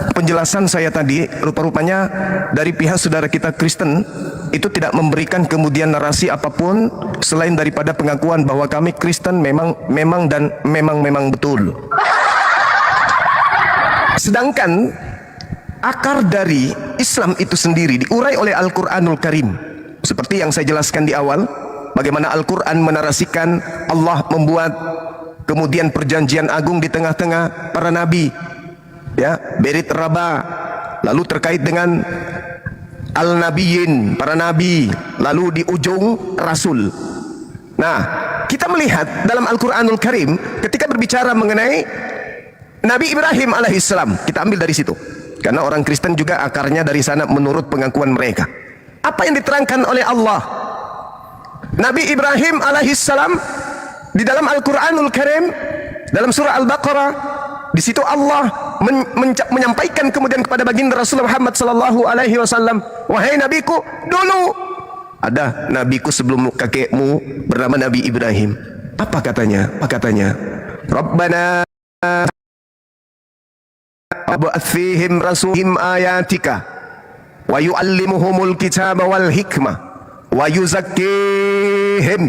penjelasan saya tadi, rupa-rupanya dari pihak saudara kita Kristen itu tidak memberikan kemudian narasi apapun selain daripada pengakuan bahwa kami Kristen memang betul. Sedangkan akar dari Islam itu sendiri diurai oleh Al-Quranul Karim. Seperti yang saya jelaskan di awal, bagaimana Al-Quran menarasikan Allah membuat kemudian perjanjian agung di tengah-tengah para nabi, ya, berit raba, lalu terkait dengan al-nabiyyin, para nabi, lalu di ujung rasul. Nah, kita melihat dalam Al-Quranul Karim ketika berbicara mengenai Nabi Ibrahim alaihissalam, kita ambil dari situ karena orang Kristen juga akarnya dari sana menurut pengakuan mereka. Apa yang diterangkan oleh Allah? Nabi Ibrahim alaihissalam di dalam Al-Quranul Karim, dalam surah Al-Baqarah, di situ Allah menyampaikan kemudian kepada baginda Rasulullah Muhammad sallallahu alaihi wasallam, wahai nabiku, dulu ada nabiku sebelum kakekmu bernama Nabi Ibrahim. Apa katanya? Rabbana wab'ats fihim rasulihim ayatika wa yu'allimuhumul kitaba wal hikmah wa yuzakkihim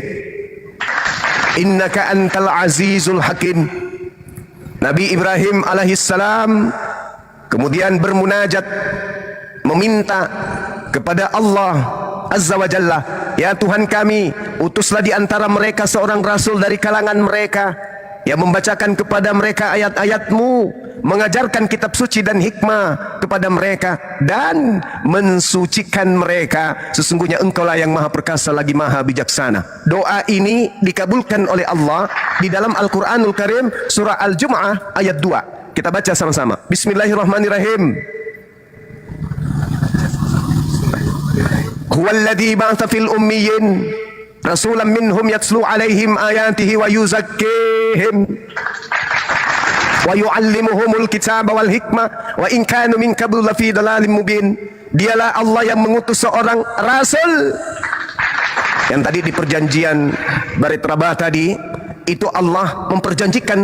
innaka antal azizul hakim. Nabi Ibrahim alaihissalam kemudian bermunajat, meminta kepada Allah azza wa jalla, ya Tuhan kami, utuslah di antara mereka seorang rasul dari kalangan mereka yang membacakan kepada mereka ayat-ayat-Mu, mengajarkan kitab suci dan hikmah kepada mereka, dan mensucikan mereka. Sesungguhnya Engkaulah yang maha perkasa lagi maha bijaksana. Doa ini dikabulkan oleh Allah di dalam Al-Quranul Karim, surah Al-Jum'ah ayat 2. Kita baca sama-sama. Bismillahirrahmanirrahim. Huwallazi ba'atha fil ummiyin rasulan minhum yatslu alaihim ayatihi wa yuzakkihim wa yu'allimuhumul kitaba wal hikmah wa in kanu min qablu lafi dalalin mubin. Dialah Allah yang mengutus seorang rasul. Yang tadi di perjanjian Barit Rabah tadi, itu Allah memperjanjikan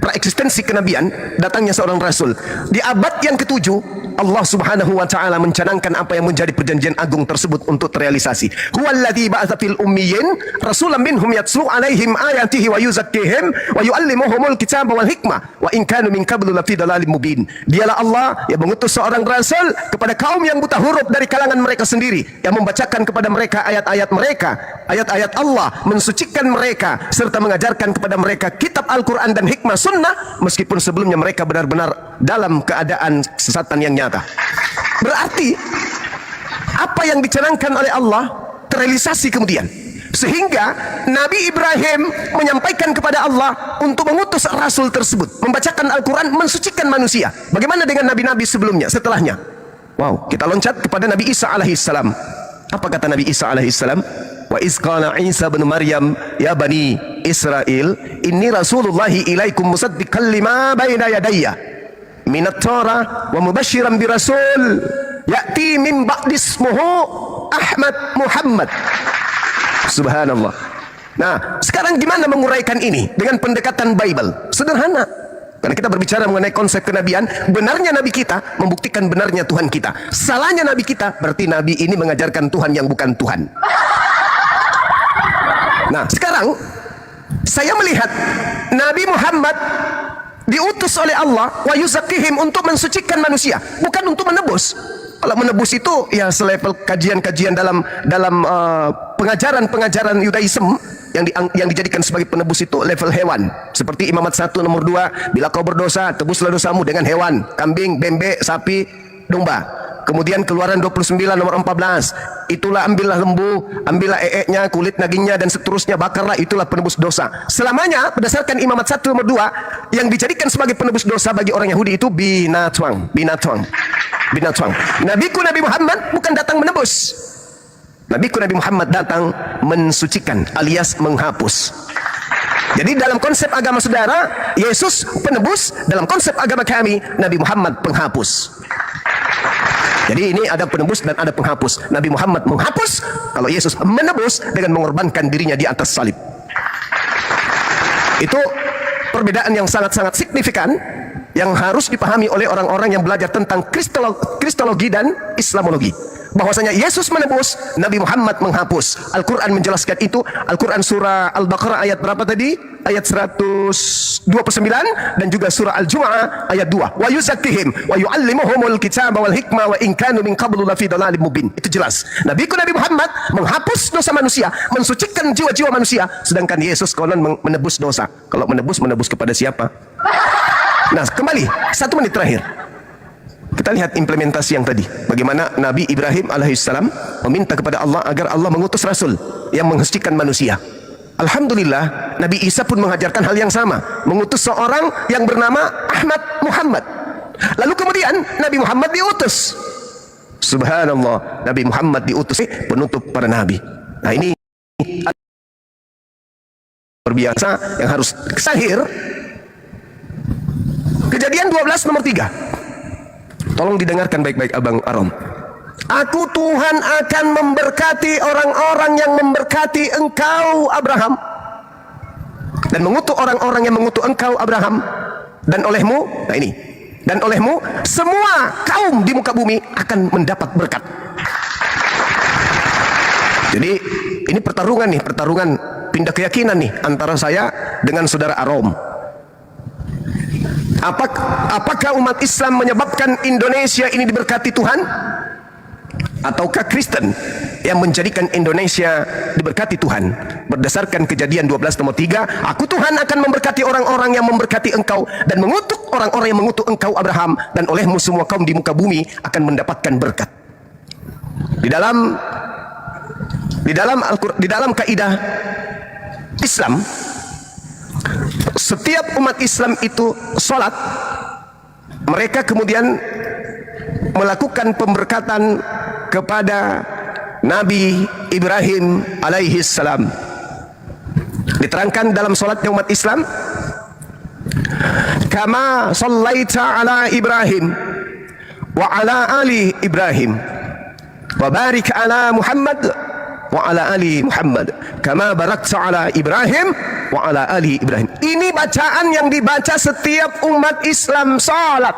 praeksistensi kenabian, datangnya seorang rasul. Di abad yang ke-7 Allah subhanahu wa ta'ala mencanangkan apa yang menjadi perjanjian agung tersebut untuk terrealisasi. Huwallazi ba'atha fil ummiyin rasulan minhum yatslu alaihim ayatihi wa yuzakkihim wa yu'allimuhumul kitaba wal hikmah wa in kanu min qablu lafi dalalin mubin. Dialah Allah yang mengutus seorang rasul kepada kaum yang buta huruf dari kalangan mereka sendiri, yang membacakan kepada mereka ayat-ayat Allah, mensucikan mereka serta mengajarkan kepada mereka kitab Al-Quran dan hikmah sunnah, meskipun sebelumnya mereka benar-benar dalam keadaan kesesatan yang nyata. Berarti apa yang dicanangkan oleh Allah terrealisasi kemudian, sehingga Nabi Ibrahim menyampaikan kepada Allah untuk mengutus rasul tersebut, membacakan Al-Quran, mensucikan manusia. Bagaimana dengan nabi-nabi sebelumnya, setelahnya? Wow, kita loncat kepada Nabi Isa alaihissalam. Apa kata Nabi Isa alaihissalam? Wa iz qala Isa bin Maryam ya bani Israel inni rasulullahi ilaikum musaddiqan lima baina yadayya minat Torah wa mubashiran bi rasul ya'ti min ba'di ismuhu Ahmad Muhammad. Subhanallah. Nah, sekarang gimana menguraikan ini dengan pendekatan Bible? Sederhana. Karena kita berbicara mengenai konsep kenabian, benarnya Nabi kita membuktikan benarnya Tuhan kita. Salahnya Nabi kita, berarti Nabi ini mengajarkan Tuhan yang bukan Tuhan. Nah, sekarang saya melihat Nabi Muhammad diutus oleh Allah wa yuzakkihim untuk mensucikan manusia, bukan untuk menebus. Kalau menebus itu ya selevel kajian-kajian dalam pengajaran Yudaism yang dijadikan sebagai penebus itu level hewan. Seperti Imamat 1 nomor 2, bila kau berdosa, tebuslah dosamu dengan hewan, kambing, bebek, sapi, domba. Kemudian Keluaran 29 nomor 14, itulah ambillah lembu, ambillah eeknya, kulit dagingnya dan seterusnya, bakarlah, itulah penebus dosa. Selamanya berdasarkan Imamat 1 nomor 2 yang dijadikan sebagai penebus dosa bagi orang Yahudi itu binatang. Nabiku Nabi Muhammad bukan datang menebus. Nabiku Nabi Muhammad datang mensucikan alias menghapus. Jadi dalam konsep agama saudara, Yesus penebus, dalam konsep agama kami, Nabi Muhammad penghapus. Jadi ini ada penebus dan ada penghapus. Nabi Muhammad menghapus, kalau Yesus menebus dengan mengorbankan dirinya di atas salib. Itu perbedaan yang sangat-sangat signifikan yang harus dipahami oleh orang-orang yang belajar tentang Kristologi dan Islamologi. Bahwasanya Yesus menebus, Nabi Muhammad menghapus. Al-Quran menjelaskan itu. Al-Quran surah Al-Baqarah ayat berapa tadi? Ayat 129, dan juga surah Al-Jumu'ah ayat 2. Wa yuzakkihim wa yu'allimuhumul kitaba wal hikmah wa in kanu min qablu lafi dhalalin mubin. Itu jelas. Nabi Muhammad menghapus dosa manusia, mensucikan jiwa-jiwa manusia, sedangkan Yesus konon menebus dosa. Kalau menebus kepada siapa? Nah, kembali 1 menit terakhir. Kita lihat implementasi yang tadi. Bagaimana Nabi Ibrahim alaihissalam meminta kepada Allah agar Allah mengutus Rasul yang mensucikan manusia. Alhamdulillah, Nabi Isa pun mengajarkan hal yang sama, mengutus seorang yang bernama Ahmad Muhammad. Lalu kemudian Nabi Muhammad diutus. Subhanallah, Nabi Muhammad diutus penutup para nabi. Nah, ini luar biasa yang harus sahir. Kejadian 12 nomor 3. Tolong didengarkan baik-baik Abang Arom. Aku Tuhan akan memberkati orang-orang yang memberkati engkau Abraham, dan mengutuk orang-orang yang mengutuk engkau Abraham, dan olehmu, nah ini, dan olehmu semua kaum di muka bumi akan mendapat berkat. Jadi ini pertarungan pindah keyakinan nih antara saya dengan saudara Arom. Apakah umat Islam menyebabkan Indonesia ini diberkati Tuhan? Ataukah Kristen yang menjadikan Indonesia diberkati Tuhan? Berdasarkan Kejadian 12 nomor 3, aku Tuhan akan memberkati orang-orang yang memberkati engkau, dan mengutuk orang-orang yang mengutuk engkau Abraham, dan olehmu semua kaum di muka bumi akan mendapatkan berkat. Di dalam kaidah Islam, setiap umat Islam itu sholat, mereka kemudian melakukan pemberkatan kepada Nabi Ibrahim alaihi salam. Diterangkan dalam sholatnya umat Islam, kama sallaita ala Ibrahim wa ala ali Ibrahim wa barik ala Muhammad wa ala ali Muhammad kama barakta ala Ibrahim wa ala ali Ibrahim. Ini bacaan yang dibaca setiap umat Islam salat.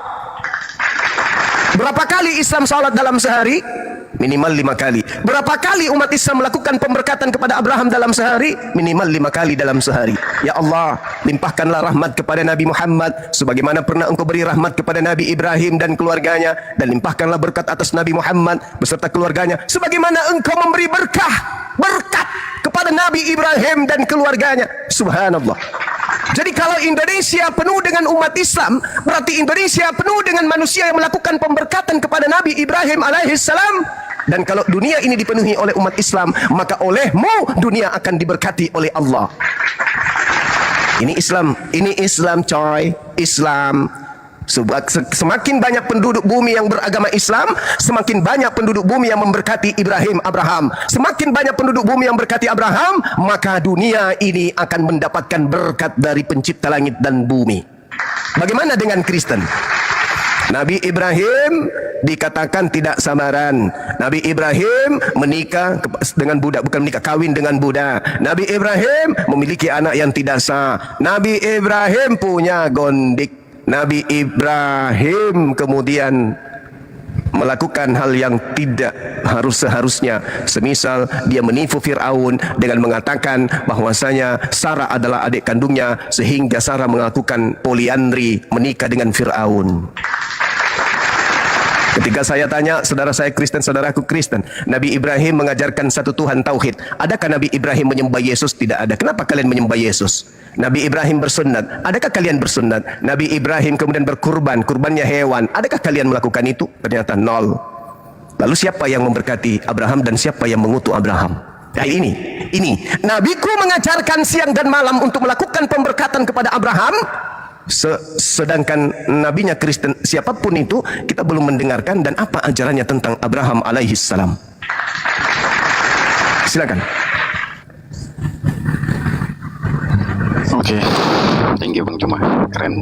Berapa kali Islam salat dalam sehari? Minimal 5 kali. Berapa kali umat Islam melakukan pemberkatan kepada Abraham dalam sehari? Minimal 5 kali dalam sehari. Ya Allah, limpahkanlah rahmat kepada Nabi Muhammad sebagaimana pernah engkau beri rahmat kepada Nabi Ibrahim dan keluarganya, dan limpahkanlah berkat atas Nabi Muhammad beserta keluarganya sebagaimana engkau memberi berkat kepada Nabi Ibrahim dan keluarganya. Subhanallah. Jadi kalau Indonesia penuh dengan umat Islam, berarti Indonesia penuh dengan manusia yang melakukan pemberkatan kepada Nabi Ibrahim alaihissalam. Dan kalau dunia ini dipenuhi oleh umat Islam, maka olehmu dunia akan diberkati oleh Allah. Ini Islam coy, Islam. Semakin banyak penduduk bumi yang beragama Islam, semakin banyak penduduk bumi yang memberkati Abraham. Semakin banyak penduduk bumi yang berkati Abraham, maka dunia ini akan mendapatkan berkat dari pencipta langit dan bumi. Bagaimana dengan Kristen? Nabi Ibrahim dikatakan tidak sabaran. Nabi Ibrahim menikah dengan budak, bukan menikah, kawin dengan budak. Nabi Ibrahim memiliki anak yang tidak sah. Nabi Ibrahim punya gondik. Nabi Ibrahim kemudian melakukan hal yang tidak seharusnya, semisal dia menipu Fir'aun dengan mengatakan bahwasanya Sarah adalah adik kandungnya, sehingga Sarah melakukan poliandri, menikah dengan Fir'aun. Ketika saya tanya, saudara saya Kristen, saudaraku Kristen, Nabi Ibrahim mengajarkan satu Tuhan tauhid. Adakah Nabi Ibrahim menyembah Yesus? Tidak ada. Kenapa kalian menyembah Yesus? Nabi Ibrahim bersunat. Adakah kalian bersunat? Nabi Ibrahim kemudian berkurban, kurbannya hewan. Adakah kalian melakukan itu? Ternyata nol. Lalu siapa yang memberkati Abraham dan siapa yang mengutuk Abraham? Nah, ini Nabiku mengajarkan siang dan malam untuk melakukan pemberkatan kepada Abraham. Sedangkan nabinya Kristen, siapapun itu, kita belum mendengarkan dan apa ajarannya tentang Abraham alaihissalam. Silakan. Oke, thank you Bang Juma, keren.